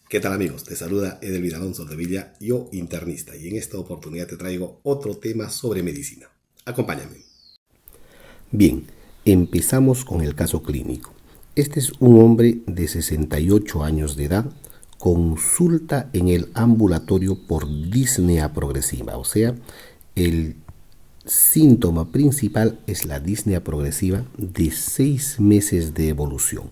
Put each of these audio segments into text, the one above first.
¿Qué tal amigos? Te saluda Edelvin Alonso de Villa, yo internista, y en esta oportunidad te traigo otro tema sobre medicina. Acompáñame. Bien, empezamos con el caso clínico. Este es un hombre de 68 años de edad, consulta en el ambulatorio por disnea progresiva, o sea, el síntoma principal es la disnea progresiva de 6 meses de evolución.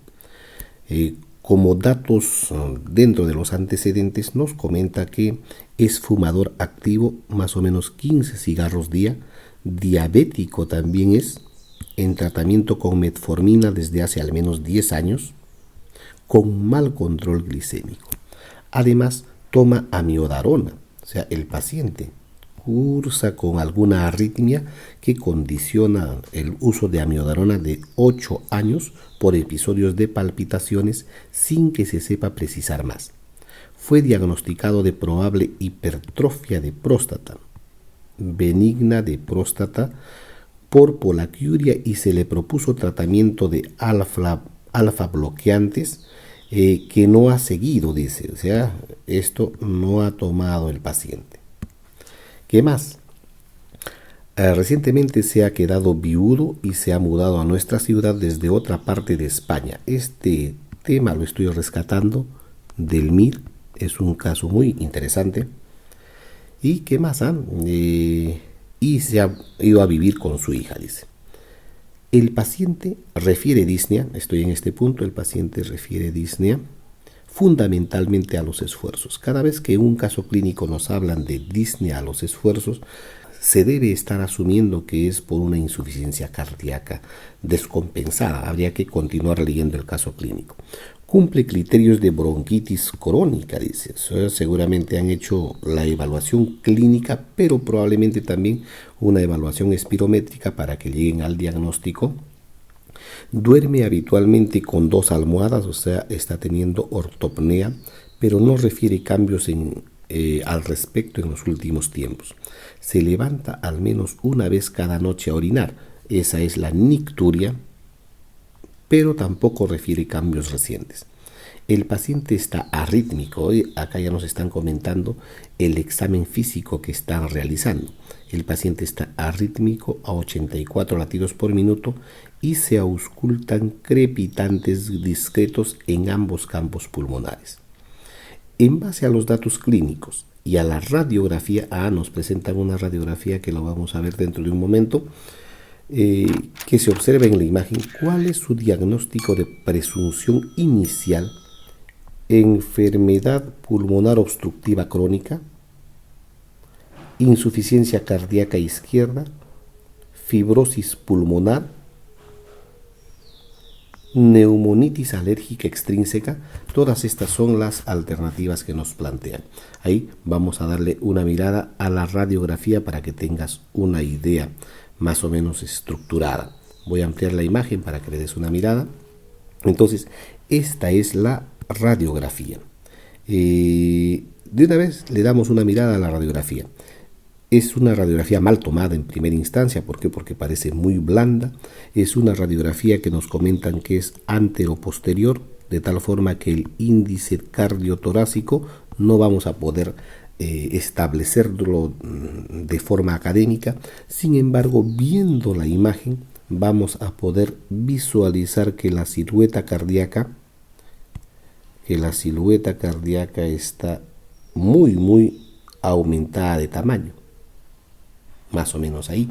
Como datos dentro de los antecedentes nos comenta que es fumador activo, más o menos 15 cigarros día, diabético también es, en tratamiento con metformina desde hace al menos 10 años, con mal control glicémico. Además, toma amiodarona, o sea, el paciente cursa con alguna arritmia que condiciona el uso de amiodarona de 8 años por episodios de palpitaciones sin que se sepa precisar más. Fue diagnosticado de probable hipertrofia de próstata, benigna de próstata, por polaquiuria y se le propuso tratamiento de alfa bloqueantes que no ha seguido, dice. O sea, esto no ha tomado el paciente. ¿Qué más? Recientemente se ha quedado viudo y se ha mudado a nuestra ciudad desde otra parte de España. Este tema lo estoy rescatando del MIR, es un caso muy interesante. ¿Y qué más? Y se ha ido a vivir con su hija, dice. El paciente refiere disnea, estoy en este punto, el paciente refiere disnea fundamentalmente a los esfuerzos. Cada vez que en un caso clínico nos hablan de disnea a los esfuerzos, se debe estar asumiendo que es por una insuficiencia cardíaca descompensada. Habría que continuar leyendo el caso clínico. Cumple criterios de bronquitis crónica, dice. Seguramente han hecho la evaluación clínica, pero probablemente también una evaluación espirométrica para que lleguen al diagnóstico. Duerme habitualmente con 2 almohadas, o sea, está teniendo ortopnea, pero no refiere cambios al respecto en los últimos tiempos. Se levanta al menos una vez cada noche a orinar, esa es la nicturia, pero tampoco refiere cambios recientes. El paciente está arrítmico. Acá ya nos están comentando el examen físico que están realizando. El paciente está arrítmico a 84 latidos por minuto y se auscultan crepitantes discretos en ambos campos pulmonares. En base a los datos clínicos y a la radiografía, nos presentan una radiografía que lo vamos a ver dentro de un momento, que se observa en la imagen cuál es su diagnóstico de presunción inicial: enfermedad pulmonar obstructiva crónica, insuficiencia cardíaca izquierda, fibrosis pulmonar, neumonitis alérgica extrínseca. Todas estas son las alternativas que nos plantean. Ahí vamos a darle una mirada a la radiografía para que tengas una idea más o menos estructurada. Voy a ampliar la imagen para que le des una mirada. Entonces, esta es la radiografía. De una vez le damos una mirada a la radiografía. Es una radiografía mal tomada en primera instancia. ¿Por qué? Porque parece muy blanda. Es una radiografía que nos comentan que es antero-posterior, de tal forma que el índice cardiotorácico no vamos a poder establecerlo de forma académica. Sin embargo, viendo la imagen, vamos a poder visualizar que la silueta cardíaca está muy aumentada de tamaño, más o menos ahí,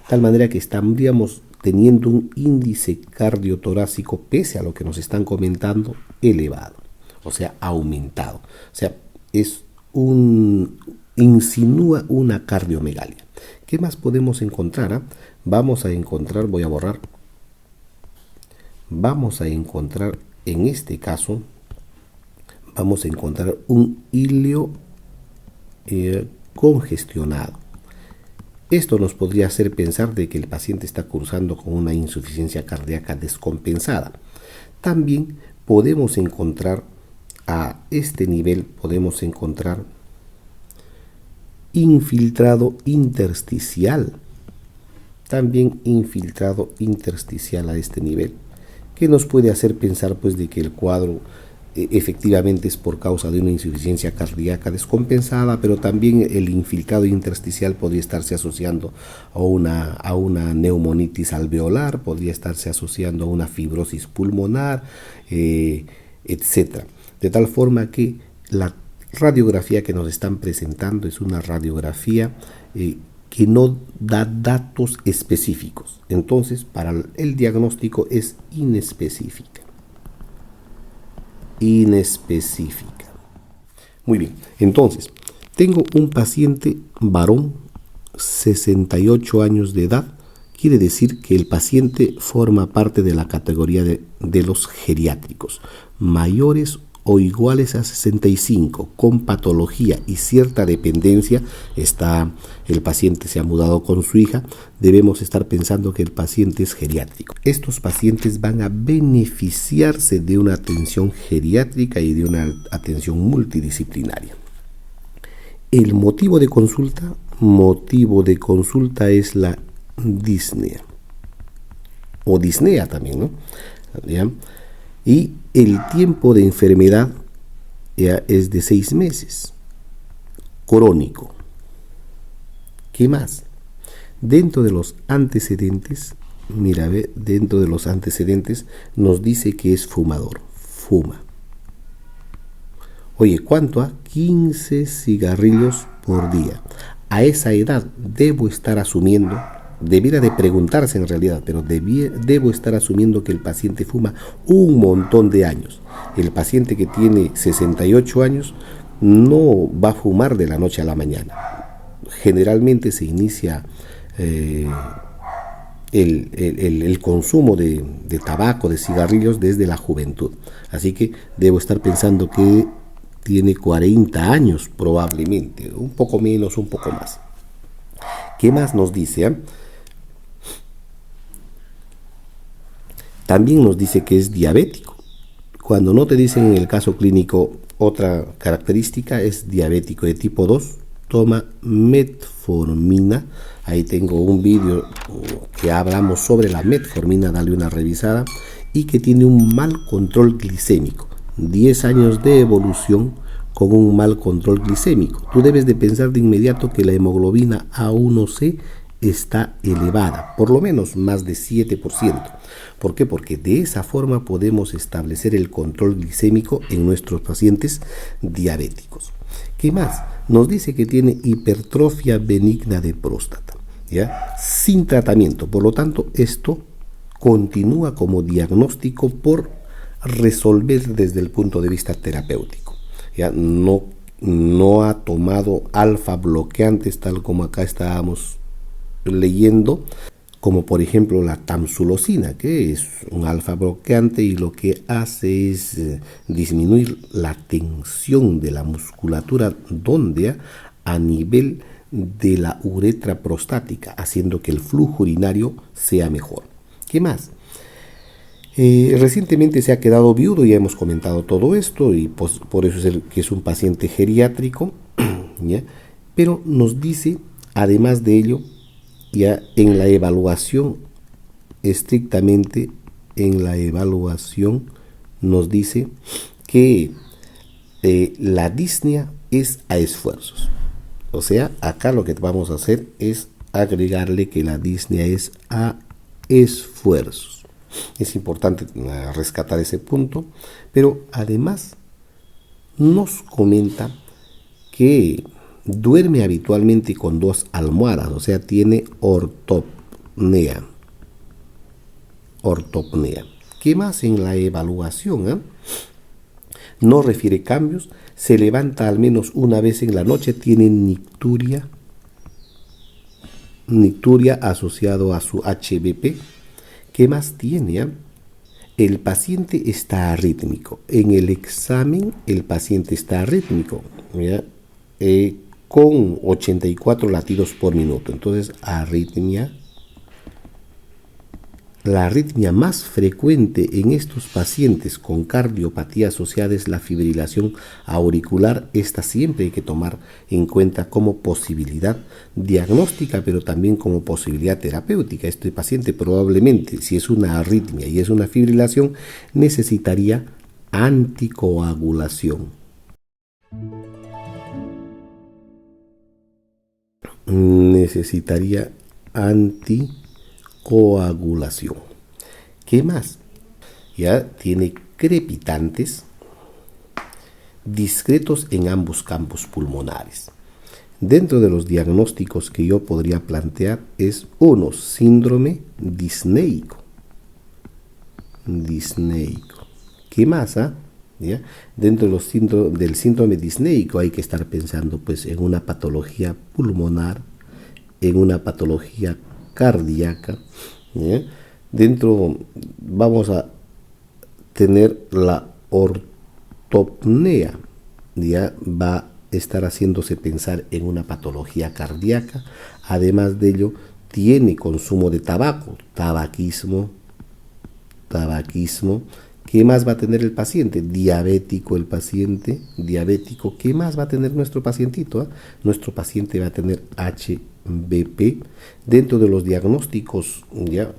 tal manera que estaríamos teniendo un índice cardiotorácico, pese a lo que nos están comentando, elevado, o sea, aumentado. O sea, insinúa una cardiomegalia. ¿Qué más podemos encontrar? Vamos a encontrar en este caso, vamos a encontrar un híleo congestionado. Esto nos podría hacer pensar de que el paciente está cursando con una insuficiencia cardíaca descompensada. También podemos encontrar a este nivel, infiltrado intersticial. También infiltrado intersticial a este nivel, que nos puede hacer pensar pues de que el cuadro efectivamente es por causa de una insuficiencia cardíaca descompensada, pero también el infiltrado intersticial podría estarse asociando a una neumonitis alveolar, podría estarse asociando a una fibrosis pulmonar, etcétera. De tal forma que la radiografía que nos están presentando es una radiografía que no da datos específicos. Entonces, para el diagnóstico es inespecífica. Muy bien, entonces, tengo un paciente varón, 68 años de edad. Quiere decir que el paciente forma parte de la categoría de los geriátricos, mayores o iguales a 65, con patología y cierta dependencia. El paciente se ha mudado con su hija. Debemos estar pensando que el paciente es geriátrico. Estos pacientes van a beneficiarse de una atención geriátrica y de una atención multidisciplinaria. El motivo de consulta es la disnea o disnea también, ¿no? ¿Ya? Y el tiempo de enfermedad ya es de 6 meses, crónico. ¿Qué más? Dentro de los antecedentes, nos dice que es fumador, fuma. Oye, ¿cuánto? 15 cigarrillos por día. A esa edad debiera de preguntarse en realidad, pero debo estar asumiendo que el paciente fuma un montón de años. El paciente que tiene 68 años no va a fumar de la noche a la mañana. Generalmente se inicia el consumo de tabaco, de cigarrillos desde la juventud. Así que debo estar pensando que tiene 40 años probablemente, un poco menos, un poco más. ¿Qué más nos dice? También nos dice que es diabético. Cuando no te dicen en el caso clínico otra característica, es diabético de tipo 2, toma metformina. Ahí tengo un vídeo que hablamos sobre la metformina, dale una revisada, y que tiene un mal control glicémico. 10 años de evolución con un mal control glicémico. Tú debes de pensar de inmediato que la hemoglobina A1C está elevada, por lo menos más de 7%. ¿Por qué? Porque de esa forma podemos establecer el control glicémico en nuestros pacientes diabéticos. ¿Qué más? Nos dice que tiene hipertrofia benigna de próstata, ¿ya? Sin tratamiento. Por lo tanto, esto continúa como diagnóstico por resolver desde el punto de vista terapéutico. Ya no ha tomado alfa bloqueantes, tal como acá estábamos leyendo, como por ejemplo la tamsulosina, que es un alfa bloqueante y lo que hace es disminuir la tensión de la musculatura dóndea a nivel de la uretra prostática, haciendo que el flujo urinario sea mejor. ¿Qué más? Recientemente se ha quedado viudo, ya hemos comentado todo esto, y pues, por eso es que es un paciente geriátrico, ¿ya? Pero nos dice, además de ello, ya en la evaluación, estrictamente en la evaluación, nos dice que la disnea es a esfuerzos. O sea, acá lo que vamos a hacer es agregarle que la disnea es a esfuerzos. Es importante rescatar ese punto, pero además nos comenta que duerme habitualmente con 2 almohadas, o sea, tiene ortopnea. ¿Qué más en la evaluación? No refiere cambios, se levanta al menos una vez en la noche, tiene nicturia asociado a su HBP. ¿Qué más tiene? El paciente está arrítmico. En el examen el paciente está arrítmico, ¿ya? Con 84 latidos por minuto. Entonces, arritmia. La arritmia más frecuente en estos pacientes con cardiopatía asociada es la fibrilación auricular. Esta siempre hay que tomar en cuenta como posibilidad diagnóstica, pero también como posibilidad terapéutica. Este paciente probablemente, si es una arritmia y es una fibrilación, necesitaría anticoagulación. Necesitaría anticoagulación. ¿Qué más? Ya tiene crepitantes discretos en ambos campos pulmonares. Dentro de los diagnósticos que yo podría plantear es uno, síndrome disneico. ¿Qué más? ¿Ya? Dentro de del síndrome disneico hay que estar pensando pues en una patología pulmonar, en una patología cardíaca. ¿Ya? Dentro vamos a tener la ortopnea, ya va a estar haciéndose pensar en una patología cardíaca. Además de ello, tiene consumo de tabaco, tabaquismo. ¿Qué más va a tener el paciente? Diabético el paciente, diabético. ¿Qué más va a tener nuestro pacientito? Nuestro paciente va a tener HBP. Dentro de los diagnósticos, ya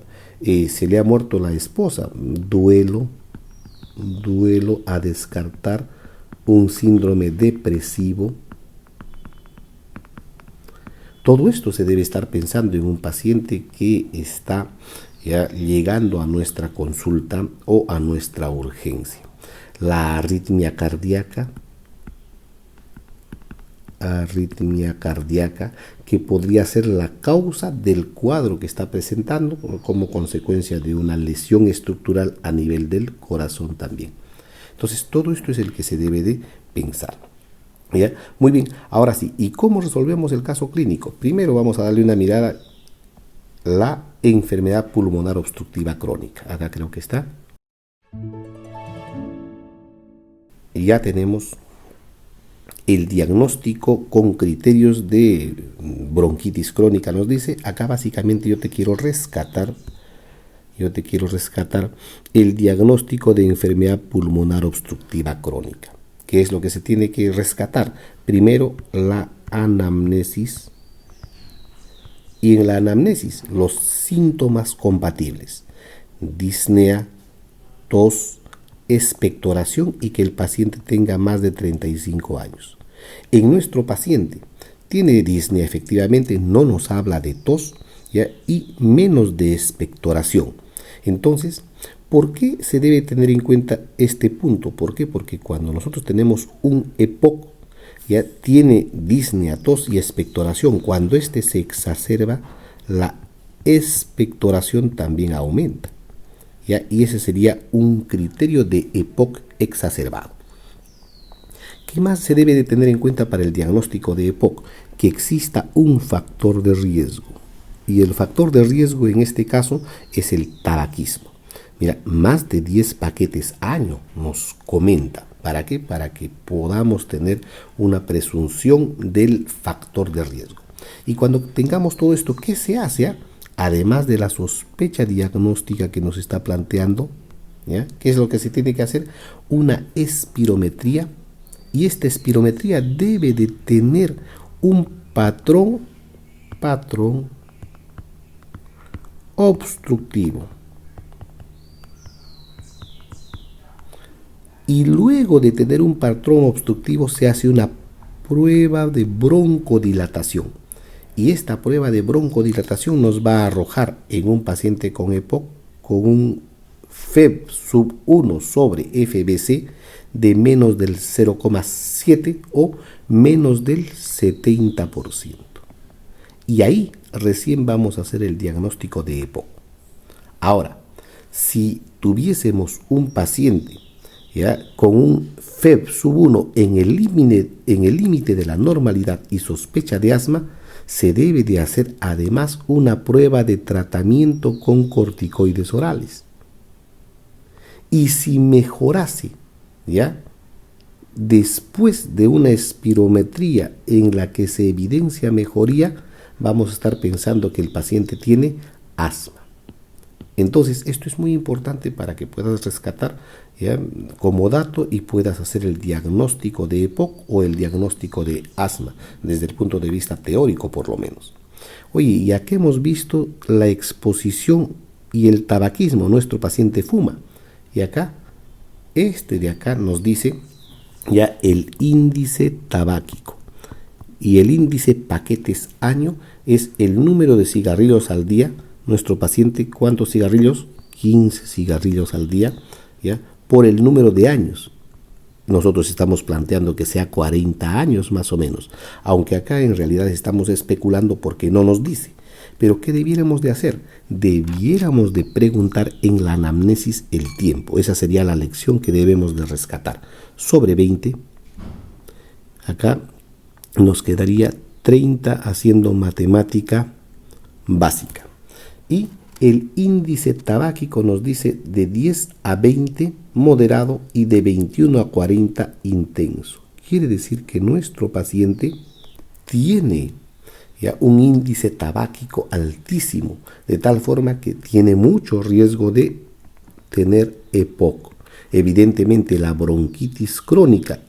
se le ha muerto la esposa, duelo a descartar, un síndrome depresivo. Todo esto se debe estar pensando en un paciente que está ya llegando a nuestra consulta o a nuestra urgencia. La arritmia cardíaca, que podría ser la causa del cuadro que está presentando como consecuencia de una lesión estructural a nivel del corazón también. Entonces todo esto es el que se debe de pensar. ¿Ya? Muy bien, ahora sí, ¿y cómo resolvemos el caso clínico? Primero vamos a darle una mirada a la enfermedad pulmonar obstructiva crónica. Acá creo que está. Y ya tenemos el diagnóstico con criterios de bronquitis crónica, nos dice. Acá básicamente yo te quiero rescatar el diagnóstico de enfermedad pulmonar obstructiva crónica. ¿Qué es lo que se tiene que rescatar? Primero, la anamnesis. Y en la anamnesis, los síntomas compatibles: disnea, tos, expectoración y que el paciente tenga más de 35 años. En nuestro paciente tiene disnea, efectivamente, no nos habla de tos, ¿ya? Y menos de expectoración. Entonces, ¿por qué se debe tener en cuenta este punto? ¿Por qué? Porque cuando nosotros tenemos un EPOC, ya tiene disnea, tos y expectoración. Cuando este se exacerba, la expectoración también aumenta. ¿Ya? Y ese sería un criterio de EPOC exacerbado. ¿Qué más se debe de tener en cuenta para el diagnóstico de EPOC? Que exista un factor de riesgo. Y el factor de riesgo en este caso es el tabaquismo. Mira, más de 10 paquetes año nos comenta. ¿Para qué? Para que podamos tener una presunción del factor de riesgo. Y cuando tengamos todo esto, ¿qué se hace? Además de la sospecha diagnóstica que nos está planteando, ¿ya? ¿Qué es lo que se tiene que hacer? Una espirometría. Y esta espirometría debe de tener un patrón obstructivo. Y luego de tener un patrón obstructivo se hace una prueba de broncodilatación. Y esta prueba de broncodilatación nos va a arrojar en un paciente con EPOC con un FEB sub 1 sobre FBC de menos del 0,7 o menos del 70%. Y ahí recién vamos a hacer el diagnóstico de EPOC. Ahora, si tuviésemos un paciente, ¿ya?, con un FEB sub 1 en el límite de la normalidad y sospecha de asma, se debe de hacer además una prueba de tratamiento con corticoides orales. Y si mejorase, ¿ya?, después de una espirometría en la que se evidencia mejoría, vamos a estar pensando que el paciente tiene asma. Entonces, esto es muy importante para que puedas rescatar, ¿ya?, como dato y puedas hacer el diagnóstico de EPOC o el diagnóstico de asma, desde el punto de vista teórico por lo menos. Oye, ya que hemos visto la exposición y el tabaquismo, nuestro paciente fuma. Y acá Este de acá nos dice ya el índice tabáquico. Y el índice paquetes año es el número de cigarrillos al día. Nuestro paciente, ¿cuántos cigarrillos? 15 cigarrillos al día, ¿ya? Por el número de años. Nosotros estamos planteando que sea 40 años más o menos, aunque acá en realidad estamos especulando porque no nos dice. Pero ¿qué debiéramos de hacer? Debiéramos de preguntar en la anamnesis el tiempo. Esa sería la lección que debemos de rescatar. Sobre 20, acá nos quedaría 30 haciendo matemática básica. Y el índice tabáquico nos dice de 10 a 20 moderado y de 21 a 40 intenso. Quiere decir que nuestro paciente tiene ya un índice tabáquico altísimo, de tal forma que tiene mucho riesgo de tener EPOC. Evidentemente la bronquitis crónica,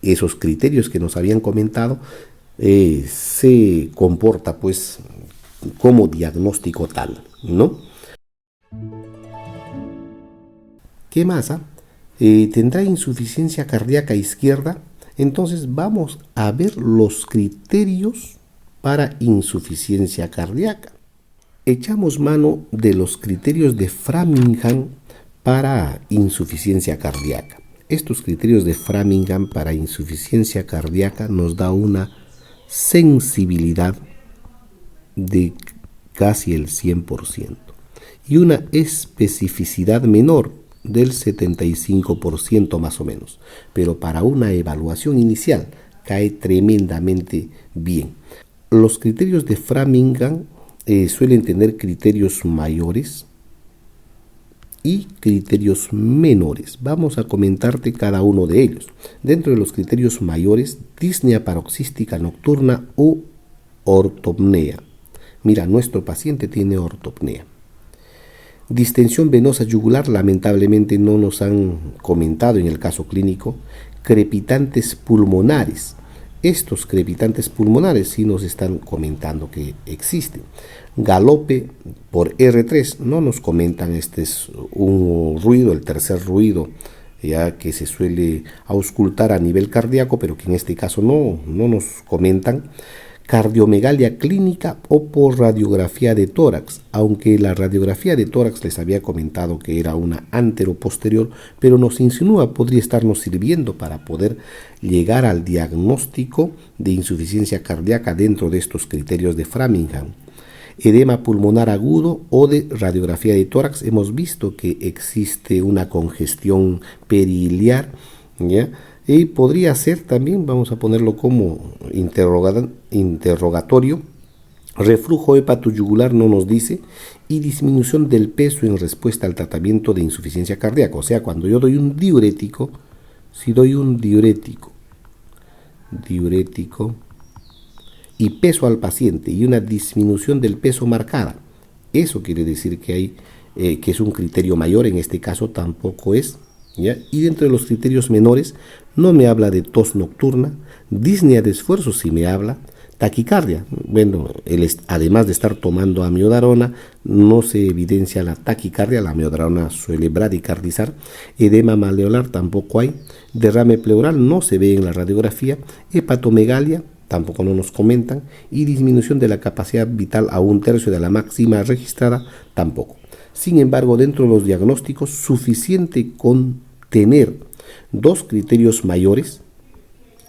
esos criterios que nos habían comentado, se comporta pues como diagnóstico tal, ¿no? ¿Qué más? ¿Tendrá insuficiencia cardíaca izquierda? Entonces vamos a ver los criterios para insuficiencia cardíaca. Echamos mano de los criterios de Framingham para insuficiencia cardíaca. Estos criterios de Framingham para insuficiencia cardíaca nos da una sensibilidad de casi el 100% y una especificidad menor del 75% más o menos, pero para una evaluación inicial cae tremendamente bien. Los criterios de Framingham suelen tener criterios mayores y criterios menores. Vamos a comentarte cada uno de ellos. Dentro de los criterios mayores, disnea paroxística nocturna o ortopnea. Mira, nuestro paciente tiene ortopnea. Distensión venosa yugular, lamentablemente no nos han comentado en el caso clínico. Crepitantes pulmonares. Estos crepitantes pulmonares sí nos están comentando que existen. Galope por R3, no nos comentan, este es un ruido, el tercer ruido, ya que se suele auscultar a nivel cardíaco, pero que en este caso no nos comentan. Cardiomegalia clínica o por radiografía de tórax, aunque la radiografía de tórax les había comentado que era una anteroposterior, pero nos insinúa podría estarnos sirviendo para poder llegar al diagnóstico de insuficiencia cardíaca dentro de estos criterios de Framingham. Edema pulmonar agudo o de radiografía de tórax, hemos visto que existe una congestión periliar, ¿ya? Y podría ser también, vamos a ponerlo como interrogatorio, reflujo hepatoyugular no nos dice, y disminución del peso en respuesta al tratamiento de insuficiencia cardíaca. O sea, cuando yo doy un diurético, si doy un diurético y peso al paciente y una disminución del peso marcada, eso quiere decir que hay que es un criterio mayor, en este caso tampoco es, ¿ya? Y dentro de los criterios menores no me habla de tos nocturna, disnea de esfuerzo sí me habla, taquicardia, bueno, además de estar tomando amiodarona, no se evidencia la taquicardia, la amiodarona suele bradicardizar, edema maleolar tampoco hay, derrame pleural no se ve en la radiografía, hepatomegalia tampoco no nos comentan, y disminución de la capacidad vital a 1/3 de la máxima registrada tampoco. Sin embargo, dentro de los diagnósticos, suficiente con tener dos criterios mayores,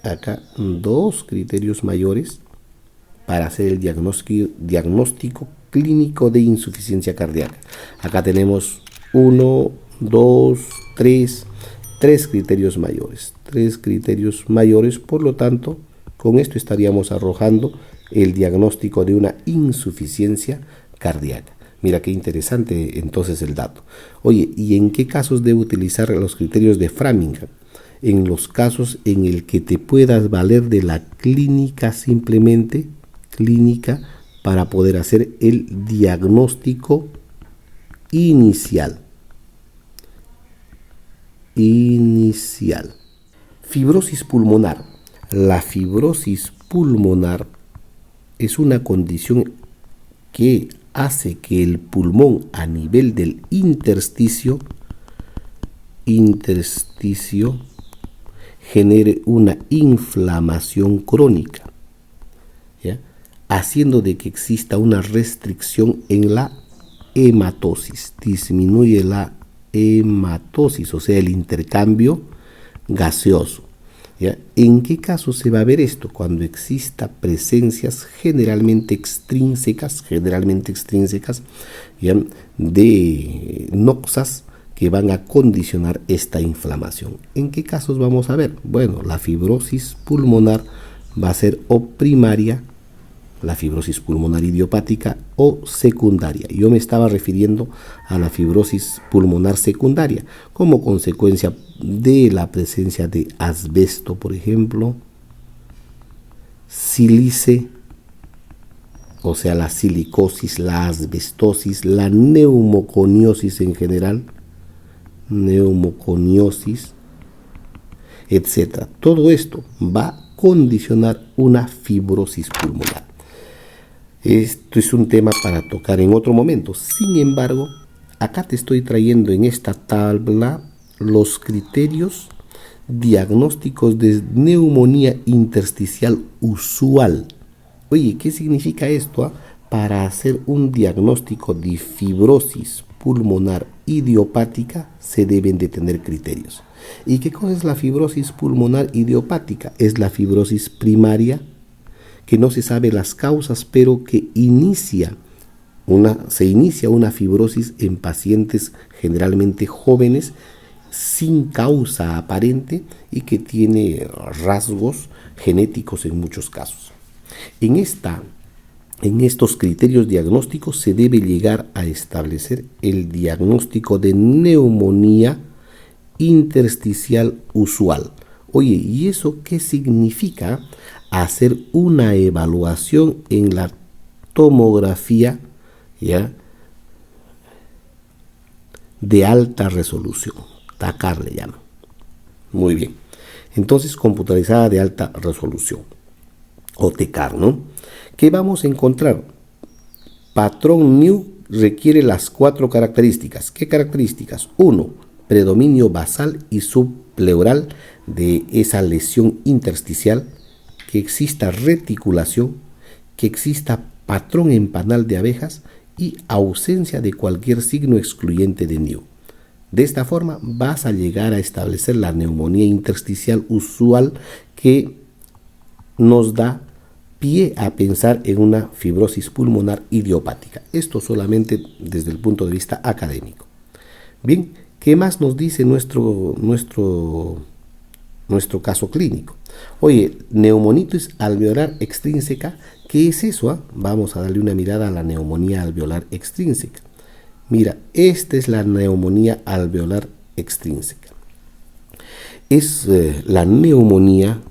acá dos criterios mayores para hacer el diagnóstico clínico de insuficiencia cardíaca. Acá tenemos 1, 2, 3 criterios mayores, por lo tanto, con esto estaríamos arrojando el diagnóstico de una insuficiencia cardíaca. Mira qué interesante entonces el dato. Oye, ¿y en qué casos debo utilizar los criterios de Framingham? En los casos en el que te puedas valer de la clínica, simplemente clínica, para poder hacer el diagnóstico inicial. Fibrosis pulmonar. La fibrosis pulmonar es una condición que hace que el pulmón a nivel del intersticio intersticio genere una inflamación crónica, ¿ya? Haciendo de que exista una restricción en la hematosis. Disminuye la hematosis, o sea, el intercambio gaseoso, ¿ya? ¿En qué caso se va a ver esto? Cuando exista presencias generalmente extrínsecas, ¿ya? De noxas que van a condicionar esta inflamación. ¿En qué casos vamos a ver? Bueno, la fibrosis pulmonar va a ser o primaria, la fibrosis pulmonar idiopática, o secundaria. Yo me estaba refiriendo a la fibrosis pulmonar secundaria como consecuencia de la presencia de asbesto, por ejemplo, sílice, o sea, la silicosis, la asbestosis, la neumoconiosis en general, etcétera. Todo esto va a condicionar una fibrosis pulmonar. Esto es un tema para tocar en otro momento. Sin embargo, acá te estoy trayendo en esta tabla los criterios diagnósticos de neumonía intersticial usual. Oye, ¿qué significa esto? Para hacer un diagnóstico de fibrosis pulmonar idiopática se deben de tener criterios. ¿Y qué cosa es la fibrosis pulmonar idiopática? Es la fibrosis primaria, que no se sabe las causas, pero que se inicia una fibrosis en pacientes generalmente jóvenes sin causa aparente y que tiene rasgos genéticos en muchos casos. En estos criterios diagnósticos se debe llegar a establecer el diagnóstico de neumonía intersticial usual. Oye, ¿y eso qué significa? Hacer una evaluación en la tomografía, ¿ya?, de alta resolución. TACAR le llaman. Muy bien. Entonces, computarizada de alta resolución, o TECAR, ¿no? ¿Qué vamos a encontrar? Patrón New requiere las 4 características. ¿Qué características? 1. Predominio basal y subpleural de esa lesión intersticial, que exista reticulación, que exista patrón en panal de abejas y ausencia de cualquier signo excluyente de New. De esta forma vas a llegar a establecer la neumonía intersticial usual, que nos da pie a pensar en una fibrosis pulmonar idiopática. Esto solamente desde el punto de vista académico. Bien, ¿qué más nos dice nuestro caso clínico? Oye, neumonitis alveolar extrínseca, ¿qué es eso? Vamos a darle una mirada a la neumonía alveolar extrínseca. Mira, esta es la neumonía alveolar extrínseca. Es la neumonía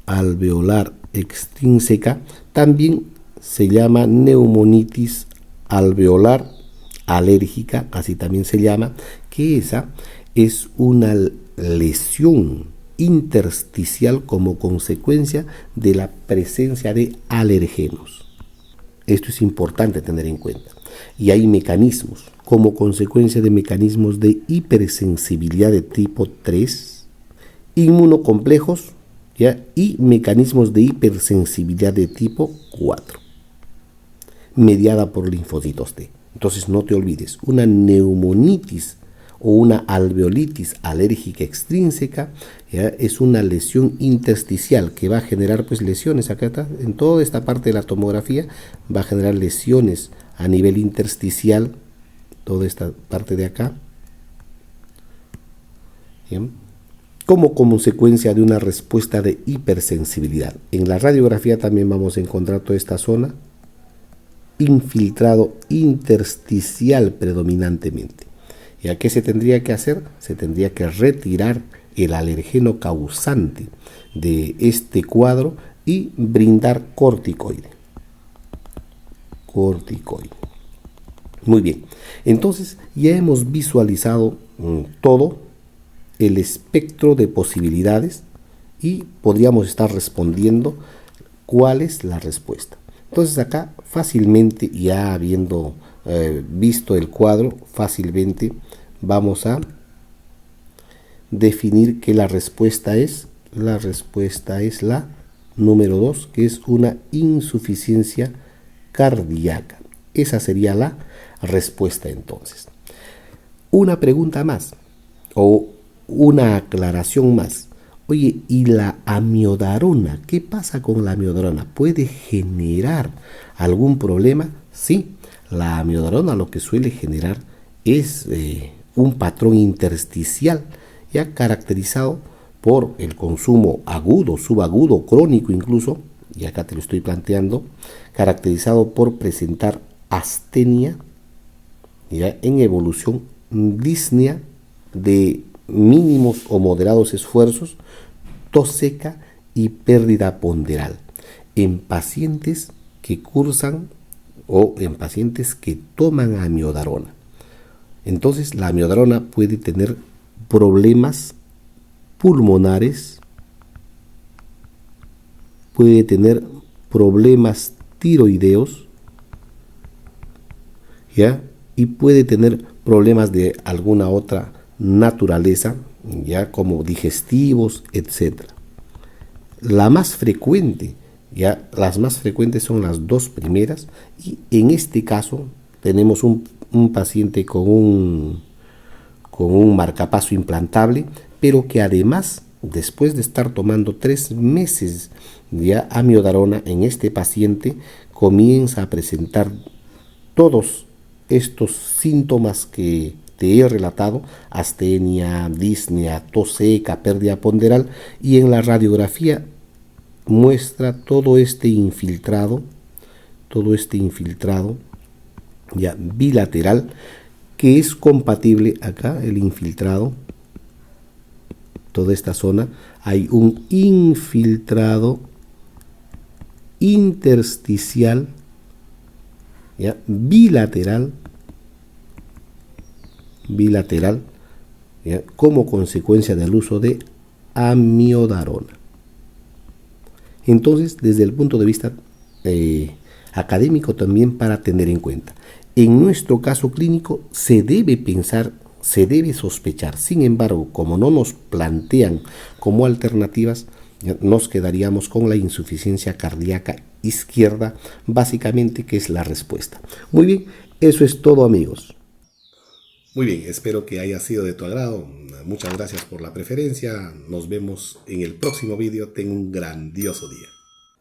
alveolar extrínseca, también se llama neumonitis alveolar alérgica, así también se llama, que esa es una lesión intersticial como consecuencia de la presencia de alergenos. Esto es importante tener en cuenta. Y hay mecanismos, como consecuencia de mecanismos de hipersensibilidad de tipo 3, inmunocomplejos, ¿ya?, y mecanismos de hipersensibilidad de tipo 4, mediada por linfocitos T. Entonces no te olvides, una neumonitis o una alveolitis alérgica extrínseca, ¿ya?, es una lesión intersticial que va a generar pues lesiones. Acá está, en toda esta parte de la tomografía va a generar lesiones a nivel intersticial, toda esta parte de acá, ¿bien?, como consecuencia de una respuesta de hipersensibilidad. En la radiografía también vamos a encontrar toda esta zona, infiltrado intersticial predominantemente. ¿Y a qué se tendría que hacer? Se tendría que retirar el alergeno causante de este cuadro y brindar corticoide. Muy bien, entonces ya hemos visualizado todo el espectro de posibilidades y podríamos estar respondiendo cuál es la respuesta. Entonces acá fácilmente, ya habiendo visto el cuadro, fácilmente vamos a definir que la respuesta es la número 2, que es una insuficiencia cardíaca. Esa sería la respuesta entonces. Una pregunta más o una aclaración más. Oye, ¿y la amiodarona? ¿Qué pasa con la amiodarona? ¿Puede generar algún problema? Sí, la amiodarona lo que suele generar es un patrón intersticial, ya caracterizado por el consumo agudo, subagudo, crónico incluso, y acá te lo estoy planteando, caracterizado por presentar astenia, ya en evolución, disnea de mínimos o moderados esfuerzos, tos seca y pérdida ponderal en pacientes que cursan o en pacientes que toman amiodarona. Entonces la amiodarona puede tener problemas pulmonares, puede tener problemas tiroideos, ¿ya? Y puede tener problemas de alguna otra naturaleza, ya como digestivos, etcétera. La más frecuente, ya las más frecuentes son las dos primeras, y en este caso tenemos un paciente con un marcapaso implantable, pero que además, después de estar tomando 3 meses ya amiodarona, en este paciente comienza a presentar todos estos síntomas que te he relatado: astenia, disnea, tos seca, pérdida ponderal, y en la radiografía muestra todo este infiltrado ya bilateral, que es compatible acá, el infiltrado, toda esta zona, hay un infiltrado intersticial, ¿ya? bilateral, ¿ya? como consecuencia del uso de amiodarona. Entonces, desde el punto de vista académico también, para tener en cuenta, en nuestro caso clínico se debe pensar, se debe sospechar. Sin embargo, como no nos plantean como alternativas, nos quedaríamos con la insuficiencia cardíaca izquierda, básicamente, que es la respuesta. Muy bien, eso es todo, amigos. Muy bien, espero que haya sido de tu agrado. Muchas gracias por la preferencia. Nos vemos en el próximo vídeo. Ten un grandioso día.